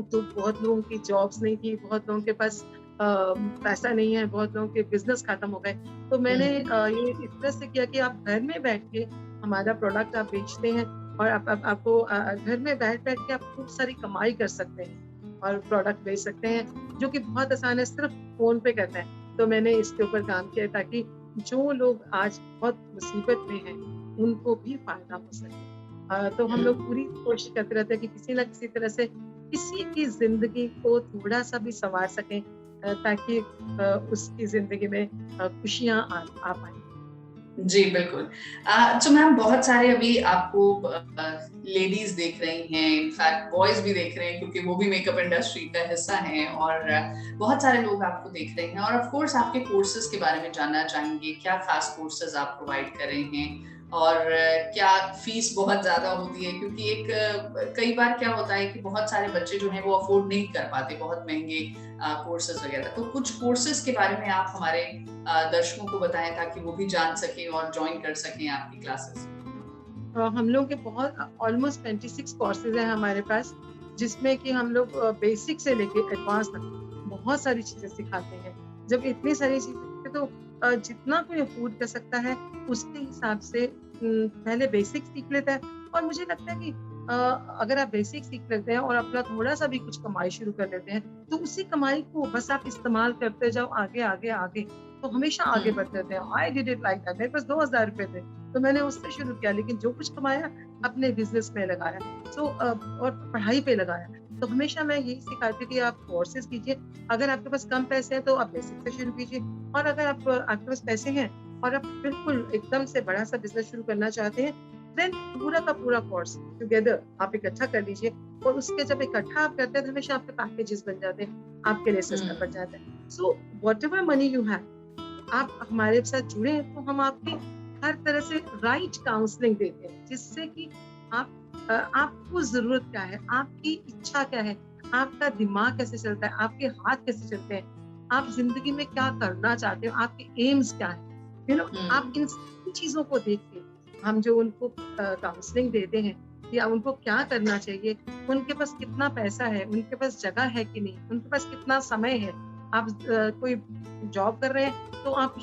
तो बहुत लोगों की जॉब्स नहीं थी, बहुत लोगों के पास पैसा नहीं है, बहुत लोगों के बिजनेस खत्म हो गए। तो मैंने ये इस तरह से किया कि आप घर में बैठ के हमारा प्रोडक्ट आप बेचते हैं, और आपको घर में बैठ के आप खूब सारी कमाई कर सकते हैं और प्रोडक्ट बेच सकते हैं, जो कि बहुत आसान है, सिर्फ फ़ोन पे करना है। तो मैंने इसके ऊपर काम किया ताकि जो लोग आज बहुत मुसीबत में हैं, उनको भी फ़ायदा हो सके। तो हम लोग पूरी कोशिश करते रहते हैं कि किसी न किसी तरह से किसी की ज़िंदगी को थोड़ा-सा भी सँवार सकें, ताकि उसकी ज़िंदगी में खुशियाँ आ पाएँ। जी, बिल्कुल। तो मैम बहुत सारे अभी आपको लेडीज़ देख रही हैं, इनफैक्ट बॉयज़ भी देख रहे हैं क्योंकि वो भी मेकअप इंडस्ट्री का हिस्सा हैं और बहुत सारे लोग आपको देख रहे हैं और ऑफ कोर्स आपके कोर्सेज़ के बारे में जानना चाहेंगे। क्या खास कोर्सेज़ आप प्रोवाइड कर रहे हैं? और क्या फीस बहुत ज़्यादा होती है? क्योंकि कई बार क्या होता है कि बहुत सारे बच्चे जो हैं वो अफ़ोर्ड नहीं कर पाते बहुत महँगे कोर्सेज़ वगैरह। तो कुछ कोर्सेज़ के बारे में आप हमारे दर्शकों को बताएं ताकि वो भी जान सकें और ज्वाइन कर सकें आपकी क्लासेस। हम लोग के बहुत ऑलमोस्ट 26 कोर्सेज़ हैं हमारे पास, जिसमें कि हम लोग बेसिक से लेके एडवांस तक बहुत सारी चीज़ें सिखाते हैं। जब इतनी सारी चीज़ें तो जितना कोई अफ़ोर्ड कर सकता है, उसके हिसाब से पहले बेसिक सीख लेता है और मुझे लगता है कि अगर आप बेसिक सीख लेते हैं और अपना थोड़ा-सा भी कुछ कमाई शुरू कर लेते हैं, तो उसी कमाई को बस आप इस्तेमाल करते जाओ आगे, आगे, आगे, तो हमेशा आगे हम्म। बढ़ते थे। I did it like that. मेरे पास ₹2000 थे। तो मैंने उससे शुरू किया, लेकिन जो कुछ कमाया अपने बिज़नेस में लगाया। और पढ़ाई पे लगाया। तो हमेशा मैं यही सिखाती थी कि आप कोर्सेज़ कीजिए। अगर आपके पास कम पैसे हैं तो आप बेसिक से शुरू कीजिए और अगर आपके पास पैसे हैं और आप बिल्कुल एकदम से बड़ा-सा बिज़नेस शुरू करना चाहते हैं, देन पूरा का पूरा कोर्स टुगेदर आप इकट्ठा कर लीजिए और उसके जब इकट्ठा आप करते हैं तो हमेशा आपके पैकेजेस बन जाते हैं, आपके लिए सस्ता हम्म। पड़ जाता है। So whatever money you have, आप हमारे साथ जुड़े हैं तो हम आपकी हर तरह से राइट काउंसलिंग देते हैं, जिससे कि आपको ज़रूरत क्या है, आपकी इच्छा क्या है, आपका दिमाग कैसे चलता है, आपके हाथ कैसे चलते हैं, आप ज़िंदगी में क्या करना चाहते हो, आपके एम्स क्या हैं, आप हम्म। इन सभी चीज़ों को देख के हम जो उनको काउंसलिंग देते हैं या उनको क्या करना चाहिए, उनके पास कितना पैसा है, उनके पास जगह है कि नहीं, उनके पास कितना समय है। आप कोई जॉब कर रहे हैं तो आप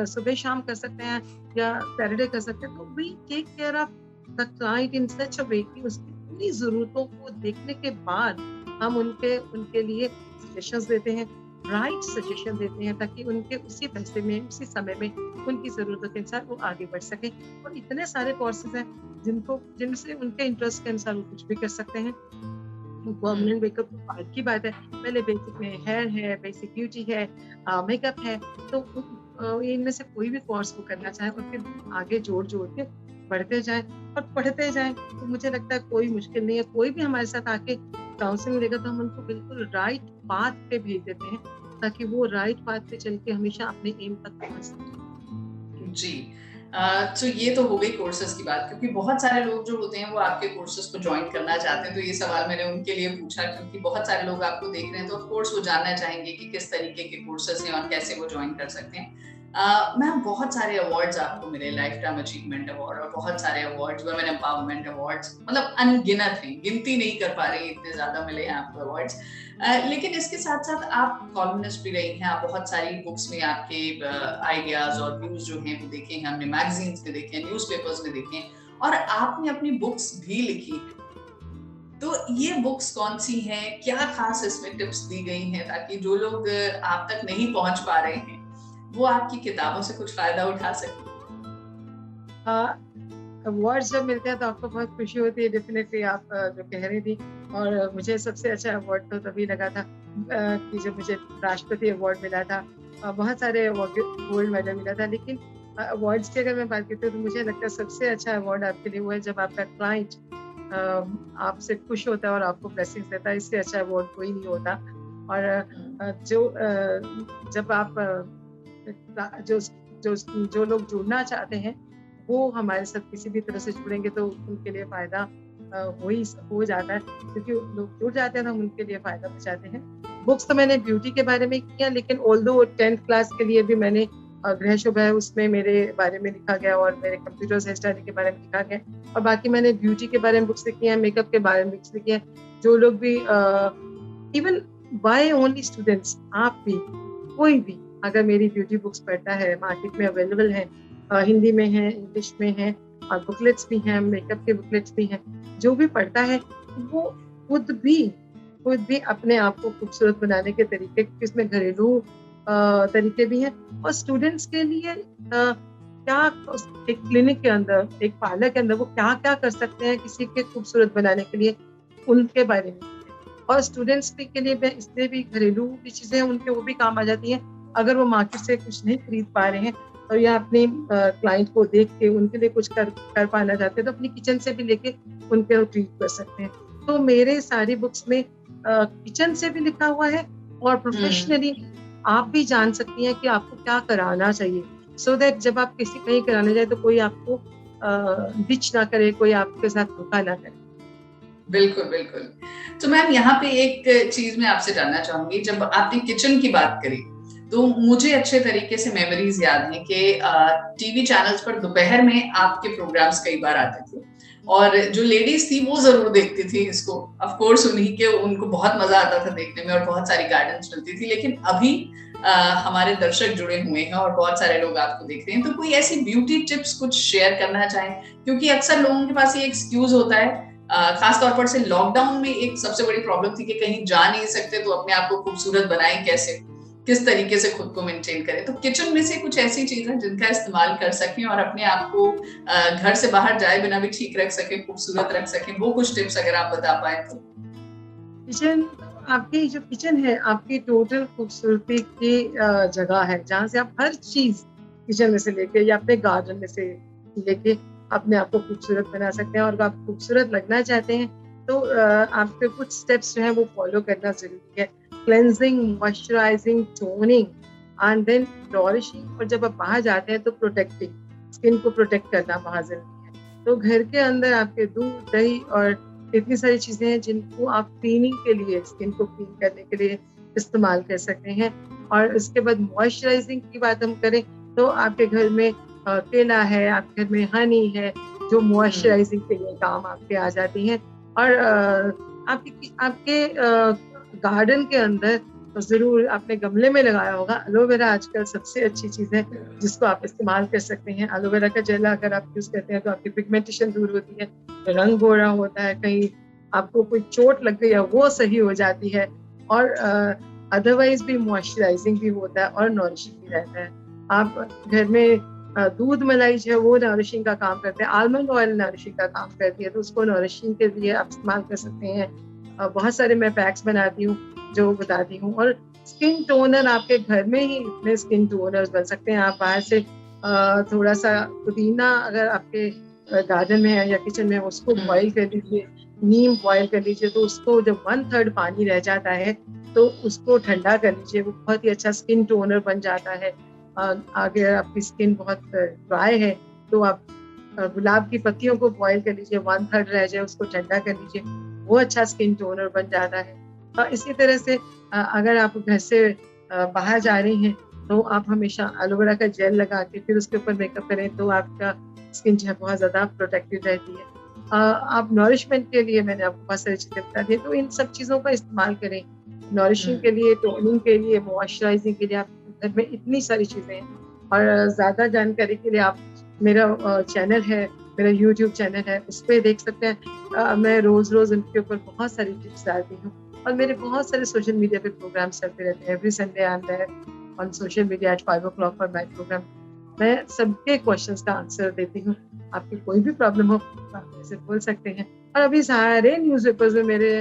सुबह शाम कर सकते हैं या सैटरडे कर सकते हैं। तो we take care of the client in such a way कि उसकी पूरी ज़रूरतों को देखने के बाद हम उनके उनके लिए सजेशंस देते हैं, राइट सजेशन देते हैं, ताकि उनके उसी पैसे में, उसी समय में उनकी ज़रूरतों के अनुसार वो आगे बढ़ सकें। और इतने सारे कोर्सेज़ हैं जिनसे उनके इंटरेस्ट के अनुसार वो कुछ भी कर सकते हैं। परमानेंट मेकअप तो बाद की बात है। पहले बेसिक में हेयर है, बेसिक ब्यूटी है, मेकअप है, तो इनमें से कोई भी कोर्स वो करना चाहे और फिर आगे जोड़-जोड़ के बढ़ते जाएँ और पढ़ते जाएँ। तो मुझे लगता है कोई मुश्किल नहीं है। कोई भी हमारे साथ आके काउंसलिंग लेगा तो हम उनको बिल्कुल राइट पाथ पे भेज देते हैं, ताकि वो राइट पाथ पे चल के हमेशा अपने एम तक पहुँच सकें। जी। तो ये तो हो गई कोर्सेज की बात क्योंकि बहुत सारे लोग जो होते हैं वो आपके कोर्सेज को ज्वाइन करना चाहते हैं तो ये सवाल मैंने उनके लिए पूछा क्योंकि बहुत सारे लोग आपको देख रहे हैं तो ऑफ कोर्स वो जानना चाहेंगे कि किस तरीके के कोर्सेज हैं और कैसे वो ज्वाइन कर सकते हैं। मैम बहुत सारे अवार्ड्स आपको मिले, लाइफ टाइम अचीवमेंट अवार्ड और बहुत सारे अवार्ड्स, वुमेन एम्पावरमेंट अवार्ड्स, मतलब अनगिनत हैं, गिनती नहीं कर पा रहे इतने ज्यादा मिले हैं आपको अवार्ड्स। लेकिन इसके साथ साथ आप कॉलमनिस्ट भी रही हैं, आप बहुत सारी बुक्स में आपके आइडियाज और व्यूज जो हैं वो देखे हैं, हमने मैगजीन्स में देखे हैं, न्यूज़पेपर्स में देखे हैं और आपने अपनी बुक्स भी लिखी हैं। तो ये बुक्स कौन सी हैं, क्या खास इसमें टिप्स दी गई हैं ताकि जो लोग आप तक नहीं पहुंच पा रहे हैं वो आपकी किताबों से कुछ फायदा उठा सकें? अवार्ड्स जब मिलते हैं तो आपको बहुत खुशी होती है, डेफिनेटली आप जो कह रही थी। और मुझे सबसे अच्छा अवार्ड तो तभी लगा था कि जब मुझे राष्ट्रपति अवार्ड मिला था। बहुत सारे गोल्ड मेडल मिला था, लेकिन अवार्ड्स की अगर मैं बात करती हूँ तो मुझे लगता है सबसे अच्छा अवार्ड आपके लिए वो है जब आपका क्लाइंट आपसे खुश होता है और आपको ब्लेसिंग्स देता है। इससे अच्छा अवार्ड कोई नहीं होता। और जब आप जो जो जो लोग जुड़ना चाहते हैं वो हमारे साथ किसी भी तरह से जुड़ेंगे तो उनके लिए फायदा हो जाता है, क्योंकि लोग जुड़ जाते हैं तो हम उनके लिए फायदा पहुंचाते हैं। बुक्स तो मैंने ब्यूटी के बारे में किया, लेकिन ऑल्दो 10th क्लास के लिए भी मैंने गृह शुभ है उसमें मेरे बारे में लिखा गया और मेरे कंप्यूटर हेयर स्टाइलिंग के बारे में लिखा गया। और बाकी मैंने ब्यूटी के बारे में बुक्स लिखी हैं, मेकअप के बारे में बुक्स लिखी हैं। जो लोग भी इवन बाय ओनली स्टूडेंट्स, आप भी कोई भी अगर मेरी ब्यूटी बुक्स पढ़ता है, मार्केट में अवेलेबल है, हिंदी में है, इंग्लिश में है और बुकलेट्स भी हैं, मेकअप के बुकलेट्स भी हैं। जो भी पढ़ता है वो खुद भी अपने आप को खूबसूरत बनाने के तरीके, इसमें घरेलू तरीके भी हैं और स्टूडेंट्स के लिए क्या एक क्लिनिक के अंदर, एक पार्लर के अंदर वो क्या क्या कर सकते हैं किसी के खूबसूरत बनाने के लिए, उनके बारे में। और स्टूडेंट्स के लिए मैं इसलिए भी घरेलू भी चीज़ें उनके वो भी काम आ जाती हैं, अगर वो मार्केट से कुछ नहीं खरीद पा रहे हैं और या अपने क्लाइंट को देख के उनके लिए कुछ कर पाना चाहते हैं तो अपनी किचन से भी लेके उनके ट्रीट कर सकते हैं। तो मेरे सारी बुक्स में किचन से भी लिखा हुआ है और प्रोफेशनली आप भी जान सकती हैं कि आपको क्या कराना चाहिए, सो दैट जब आप किसी कहीं कराने जाए तो कोई आपको डिच ना करे, कोई आपके साथ धोखा ना करे। बिल्कुल बिल्कुल। तो मैम यहाँ पे एक चीज मैं आपसे जानना चाहूंगी, जब आपने किचन की बात करी तो मुझे अच्छे तरीके से मेमोरीज याद है कि टीवी चैनल्स पर दोपहर में आपके प्रोग्राम्स कई बार आते थे और जो लेडीज थी वो जरूर देखती थी इसको। ऑफ कोर्स उन्हीं के उनको बहुत मजा आता था देखने में और बहुत सारी गाइडेंस मिलती थी। लेकिन अभी हमारे दर्शक जुड़े हुए हैं और बहुत सारे लोग आपको देख रहे हैं, तो कोई ऐसी ब्यूटी टिप्स कुछ शेयर करना चाहें? क्योंकि अक्सर लोगों के पास ये एक्सक्यूज होता है, खासतौर पर से लॉकडाउन में एक सबसे बड़ी प्रॉब्लम थी कि कहीं जा नहीं सकते, तो अपने आप को खूबसूरत बनाएं कैसे, किस तरीके से खुद को मेंटेन करें। तो किचन में से कुछ ऐसी चीजें जिनका इस्तेमाल कर सकें और अपने आप को घर से बाहर जाए बिना भी ठीक रख सकें, खूबसूरत रख सकें, वो कुछ टिप्स अगर आप बता पाए तो। किचन, आपकी जो किचन है आपकी टोटल खूबसूरती की जगह है, जहाँ से आप हर चीज किचन में से लेके या अपने गार्डन में से लेके अपने आप को खूबसूरत बना सकते हैं। और अगर आप खूबसूरत लगना चाहते हैं तो आपके कुछ स्टेप्स जो है वो फॉलो करना जरूरी है। Cleansing, moisturising, toning and then nourishing. और जब आप बाहर जाते हैं तो प्रोटेक्टिंग, स्किन को प्रोटेक्ट करना बहुत जरूरी है। तो घर के अंदर आपके दूध, दही और इतनी सारी चीजें हैं जिनको आप क्लीनिंग के लिए, स्किन को क्लीन करने के लिए इस्तेमाल कर सकते हैं। और इसके बाद मॉइस्चराइजिंग की बात हम करें तो आपके घर में केला है, आपके घर में हनी है, जो मॉइस्चराइजिंग के लिए काम आपके आ जाती हैं। और आपके गार्डन के अंदर तो जरूर आपने गमले में लगाया होगा एलोवेरा, आजकल सबसे अच्छी चीज है जिसको आप इस्तेमाल कर सकते हैं। एलोवेरा का जेल अगर आप यूज करते हैं तो आपकी पिगमेंटेशन दूर होती है, रंग गोरा होता है, कहीं आपको कोई चोट लग गई है वो सही हो जाती है, और अदरवाइज भी मॉइस्चराइजिंग भी होता है और नॉरिशिंग भी रहता है। आप घर में दूध मलाई जो है वो नॉरिशिंग का काम करते हैं, आलमंड ऑयल नॉरिशिंग का काम करती है, तो उसको नॉरिशिंग के लिए आप इस्तेमाल कर सकते हैं। बहुत सारे मैं पैक्स बनाती हूँ जो बताती हूँ। और स्किन टोनर, आपके घर में ही इतने स्किन टोनर्स बन सकते हैं। आप बाहर से थोड़ा सा पुदीना अगर आपके गार्डन में है या किचन में, उसको बॉईल कर लीजिए, नीम बॉईल कर लीजिए, तो उसको जब 1/3 पानी रह जाता है तो उसको ठंडा कर लीजिए, वो बहुत ही अच्छा स्किन टोनर बन जाता है। अगर आपकी स्किन बहुत ड्राई है तो आप गुलाब की पत्तियों को बॉईल कर लीजिए, 1/3 रह जाए उसको ठंडा कर लीजिए, वो अच्छा स्किन टोनर बन जाता है। और इसी तरह से अगर आप घर से बाहर जा रही हैं तो आप हमेशा एलोवेरा का जेल लगा के फिर उसके ऊपर मेकअप करें तो आपका स्किन जो है बहुत ज़्यादा प्रोटेक्टिव रहती है। आप नॉरिशमेंट के लिए मैंने आपको बहुत सारी चीज़ें बता दी, तो इन सब चीज़ों का इस्तेमाल करें नॉरिशिंग के लिए, टोनिंग के लिए, मॉइस्चराइजिंग के लिए। आप घर में इतनी सारी चीज़ें हैं। और ज़्यादा जानकारी के लिए आप मेरा चैनल है, मेरा यूट्यूब चैनल है, उस पर देख सकते हैं। मैं रोज़ उनके ऊपर बहुत सारी टिप्स डालती हूँ और मेरे बहुत सारे सोशल मीडिया पे प्रोग्राम्स चलते रहते हैं। Every Sunday I am there on social media at 5 o'clock for my programme. मैं सबके क्वेश्चंस का आंसर देती हूँ। आपकी कोई भी प्रॉब्लम हो आप मुझसे बोल सकते हैं। और अभी सारे न्यूज़पेपर्स में मेरे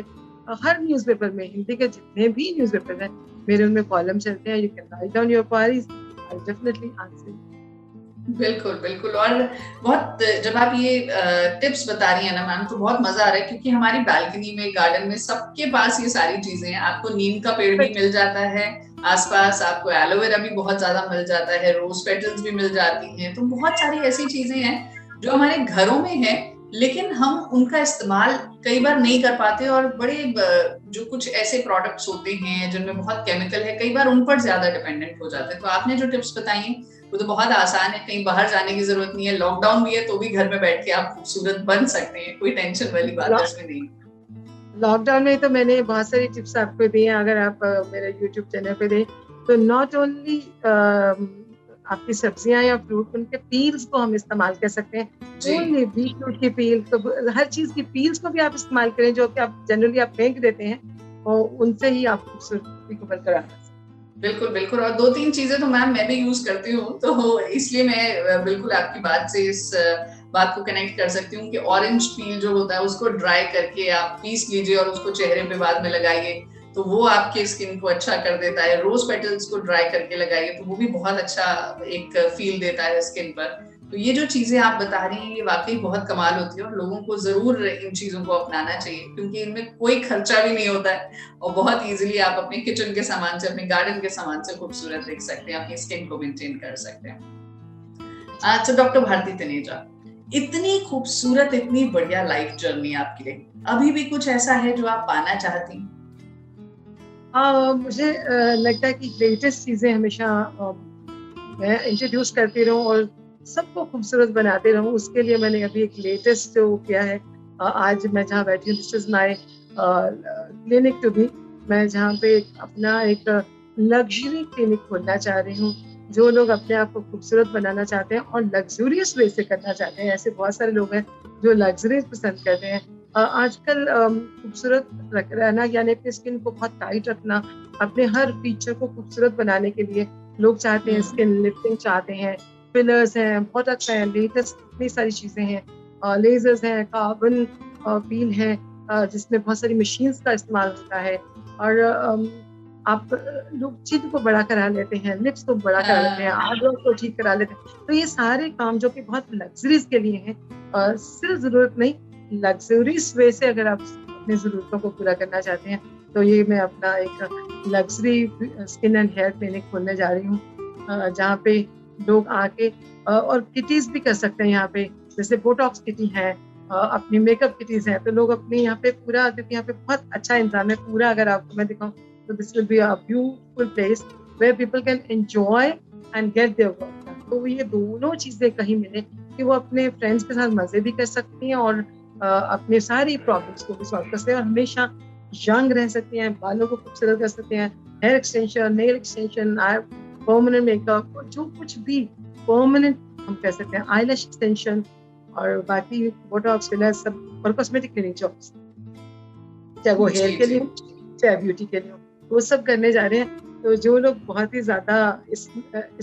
हर न्यूज़पेपर में, हिंदी के जितने भी न्यूज़पेपर हैं मेरे, उनमें कॉलम चलते हैं। You can write down your queries, I will definitely answer. बिल्कुल बिल्कुल। और बहुत, जब आप ये टिप्स बता रही हैं ना मैम, तो बहुत मजा आ रहा है क्योंकि हमारी बालकनी में, गार्डन में सबके पास ये सारी चीजें हैं। आपको नीम का पेड़ भी मिल जाता है आसपास, आपको एलोवेरा भी बहुत ज्यादा मिल जाता है, रोज पेटल्स भी मिल जाती हैं। तो बहुत सारी ऐसी चीजें हैं जो हमारे घरों में है, लेकिन हम उनका इस्तेमाल कई बार नहीं कर पाते। और बड़े जो कुछ ऐसे प्रोडक्ट्स होते हैं जिनमें बहुत केमिकल है, कई बार उन पर ज्यादा डिपेंडेंट हो जाते हैं। तो आपने जो टिप्स बताई हैं वो तो बहुत आसान है, कहीं बाहर जाने की जरूरत नहीं है, लॉकडाउन भी है तो भी घर में बैठ के आप खूबसूरत बन सकते हैं, कोई टेंशन वाली बात इसमें नहीं। लॉकडाउन में तो मैंने बहुत सारी टिप्स आपको दी हैं। अगर आप मेरे यूट्यूब चैनल पे दें तो नॉट ओनली आपकी सब्जियां या फ्रूट, उनके पील्स को हम इस्तेमाल कर सकते हैं। ओनली बीटरूट की पील, तो हर चीज की पील्स को भी आप इस्तेमाल करें जो कि आप जनरली आप फेंक देते हैं, और उनसे ही आप खूबसूरती को बरकरार रख सकते हैं। बिल्कुल बिल्कुल। और 2-3 चीजें तो मैम मैं भी यूज करती हूँ, तो इसलिए मैं बिल्कुल आपकी बात से इस बात को कनेक्ट कर सकती हूँ कि ऑरेंज पील जो होता है उसको ड्राई करके आप पीस लीजिए और उसको चेहरे पे बाद में लगाइए, तो वो आपके स्किन को अच्छा कर देता है। रोज पेटल्स को ड्राई करके लगाइए तो वो भी बहुत अच्छा एक फील देता है स्किन पर। तो ये जो चीजें आप बता रही हैं ये वाकई बहुत कमाल होती है और लोगों को जरूर इन चीजों को अपनाना चाहिए, क्योंकि इनमें कोई खर्चा भी नहीं होता है और बहुत इजीली आप अपने किचन के सामान से, अपने गार्डन के सामान से खूबसूरत दिख सकते हैं, अपनी स्किन को मेंटेन कर सकते हैं। अच्छा डॉक्टर भारती तनेजा, इतनी खूबसूरत, इतनी बढ़िया लाइफ जर्नी आपके लिए, अभी भी कुछ ऐसा है जो आप पाना चाहती? मुझे लगता है कि लेटेस्ट चीजें हमेशा मैं इंट्रोड्यूस करती रहूं और सबको खूबसूरत बनाते रहूं। उसके लिए मैंने अभी एक लेटेस्ट जो किया है, आज मैं जहाँ बैठी हूँ, this is my clinic to be. मैं जहाँ पे अपना एक लग्जरी क्लिनिक खोलना चाह रही हूँ। जो लोग अपने आप को खूबसूरत बनाना चाहते हैं और लग्जूरियस वे से करना चाहते हैं, ऐसे बहुत सारे लोग हैं जो लग्जरी पसंद करते हैं। आजकल खूबसूरत रहना यानी अपनी स्किन को बहुत टाइट रखना, अपने हर फीचर को खूबसूरत बनाने के लिए लोग चाहते हैं स्किन लिफ्टिंग चाहते हैं, फिलर्स हैं, प्रोडक्ट्स हैं, लेटेस्ट इतनी सारी चीजें हैं, लेजर्स हैं, कार्बन पील है, जिसमें बहुत सारी मशीन्स का इस्तेमाल होता है। और आप लोग चिन को बड़ा करा लेते हैं, लिप्स को बड़ा करा लेते हैं, आईब्रोज को ठीक करा लेते हैं। तो ये सारे काम जो कि बहुत लग्जरीज के लिए हैं, सिर्फ जरूरत नहीं, लग्जरीज वे से अगर आप अपनी जरूरतों को पूरा करना चाहते हैं, तो ये मैं अपना एक luxury skin and hair clinic खोलने जा रही हूँ, जहाँ पे लोग आके और किटीज भी कर सकते हैं यहाँ पे, जैसे बोटॉक्स किटी है, अपनी मेकअप किटीज है। तो लोग अपने यहाँ पे पूरा, क्योंकि यहाँ पे बहुत अच्छा इंतजाम है पूरा, अगर आपको मैं दिखाऊं तो this will be a beautiful place where people can enjoy and get their work done. तो ये दोनों चीजें कहीं मिले कि वो अपने फ्रेंड्स के साथ मजे भी कर सकती हैं और अपने सारी प्रॉब्लम्स को भी सॉल्व कर सकते हैं और हमेशा यंग रह सकते हैं, बालों को खूबसूरत कर सकते हैं, hair extension, nail extension, permanent makeup, जो कुछ भी परमानेंट हम कह सकते हैं, आईलैश एक्सटेंशन और बाकी बोटॉक्स, फिलर सब, और कॉस्मेटिक क्लीनिंग जॉब्स, चाहे वो हेयर के लिए चाहे ब्यूटी के लिए, वो सब करने जा रहे हैं। तो जो लोग बहुत ही ज्यादा इस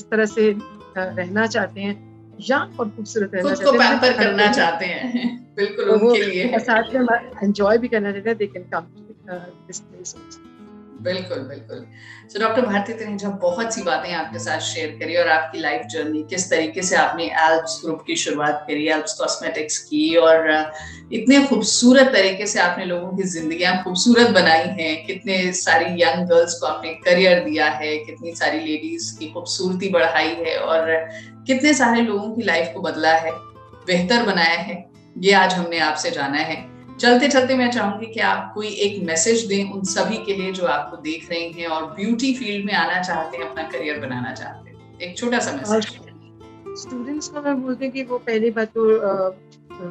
तरह से रहना चाहते हैं या और खूबसूरत रहना चाहते हैं, खुद को पैम्पर करना चाहते हैं, बिल्कुल तो उनके लिए है। साथ में एंजॉय भी करना चाहते हैं, they can come to this place. बिल्कुल बिल्कुल। तो डॉक्टर भारती तनेजा, बहुत सी बातें आपके साथ शेयर करी और आपकी लाइफ जर्नी, किस तरीके से आपने एल्प्स ग्रुप की शुरुआत करी, एल्प्स कॉस्मेटिक्स की, और इतने खूबसूरत तरीके से आपने लोगों की जिंदगियां खूबसूरत बनाई हैं, कितने सारी यंग गर्ल्स को आपने करियर दिया है, कितनी सारी लेडीज की खूबसूरती बढ़ाई है और कितने सारे लोगों की लाइफ को बदला है, बेहतर बनाया है, ये आज हमने आपसे जाना है। चलते चलते मैं चाहूंगी कि आप कोई एक मैसेज दें उन सभी के लिए जो आपको देख रहे हैं और ब्यूटी फील्ड में आना चाहते हैं, अपना करियर बनाना चाहते हैं, एक छोटा सा मैसेज। स्टूडेंट्स को मैं बोलती हूँ कि वो पहली बात तो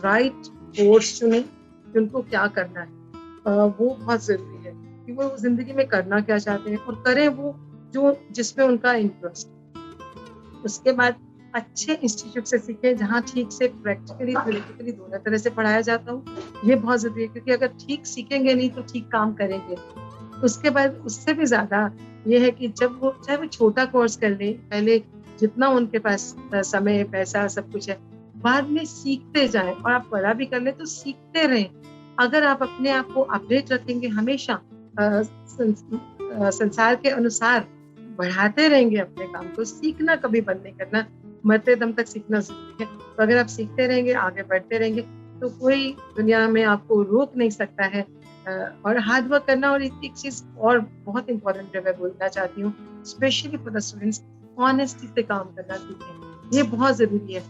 राइट कोर्स चुने कि उनको क्या करना है, वो बहुत जरूरी है कि वो जिंदगी में करना क्या चाहते हैं और करें वो जो जिसमें उनका इंटरेस्ट। उसके बाद अच्छे इंस्टीट्यूट से सीखें जहाँ ठीक से प्रैक्टिकली थ्योरेटिकली दोनों तरह से पढ़ाया जाता हो, ये बहुत जरूरी है, क्योंकि अगर ठीक सीखेंगे नहीं तो ठीक काम करेंगे। उसके बाद उससे भी ज्यादा ये है कि जब वो चाहे वो छोटा कोर्स कर ले, पहले जितना उनके पास समय, पैसा, सब कुछ है, बाद में सीखते जाएं और आप बड़ा भी कर ले तो सीखते रहें। अगर आप अपने आप को अपडेट रखेंगे, हमेशा संसार के अनुसार बढ़ाते रहेंगे अपने काम को, सीखना कभी बंद नहीं करना, मरते दम तक सीखना जरूरी है। तो अगर आप सीखते रहेंगे, आगे बढ़ते रहेंगे, तो कोई दुनिया में आपको रोक नहीं सकता है। और हार्ड वर्क करना, और एक चीज और बहुत इंपॉर्टेंट है मैं बोलना चाहती हूँ, specially for the students, honesty से काम करना सीखें, ये बहुत जरूरी है।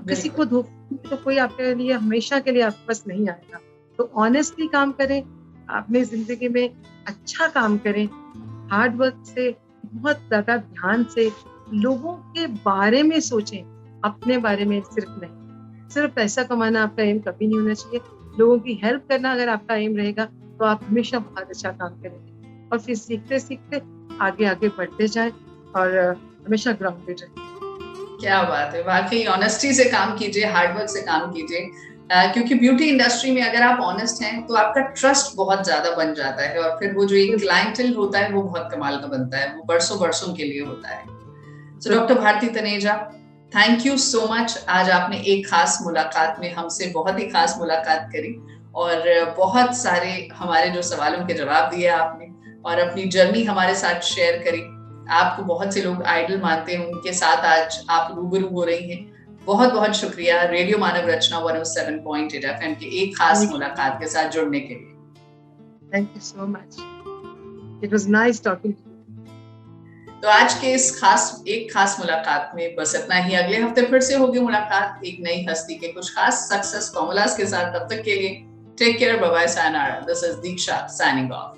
किसी को धोखा तो कोई आपके लिए हमेशा के लिए आपके पास नहीं आएगा। तो ऑनेस्टली काम करें, अपनी जिंदगी में अच्छा काम करें, हार्ड वर्क से, बहुत ज्यादा ध्यान से, लोगों के बारे में सोचें, अपने बारे में सिर्फ नहीं। सिर्फ पैसा कमाना आपका एम कभी नहीं होना चाहिए, लोगों की हेल्प करना अगर आपका एम रहेगा तो आप हमेशा बहुत अच्छा काम करेंगे। और फिर सीखते सीखते आगे आगे बढ़ते जाए और हमेशा ग्राउंडेड रहे। क्या बात है, वाकई ऑनेस्टी से काम कीजिए, हार्डवर्क से काम कीजिए, क्योंकि ब्यूटी इंडस्ट्री में अगर आप ऑनेस्ट हैं तो आपका ट्रस्ट बहुत ज्यादा बन जाता है, और फिर वो जो एक क्लाइंटेल होता है वो बहुत कमाल का बनता है, वो बरसों बरसों के लिए होता है। तो doctor Bharti Taneja, thank you so much. आज आपने एक खास मुलाकात में हमसे बहुत ही खास मुलाकात करी, और बहुत सारे हमारे जो सवालों के जवाब दिए आपने, और अपनी जर्नी हमारे साथ शेयर करी। आपको बहुत से लोग आइडल मानते हैं, उनके साथ आज आप रूबरू हो रही हैं। बहुत बहुत शुक्रिया रेडियो मानव रचना 107.8 FM की एक खास मुलाकात के साथ जुड़ने के लिए। Thank you so much, it was nice talking. तो आज के इस एक खास मुलाकात में बस इतना ही। अगले हफ्ते फिर से होगी मुलाकात एक नई हस्ती के कुछ खास सक्सेस फॉर्मूलाज के साथ। तब तक के लिए take care, bye bye, sayonara. This is Diksha signing of.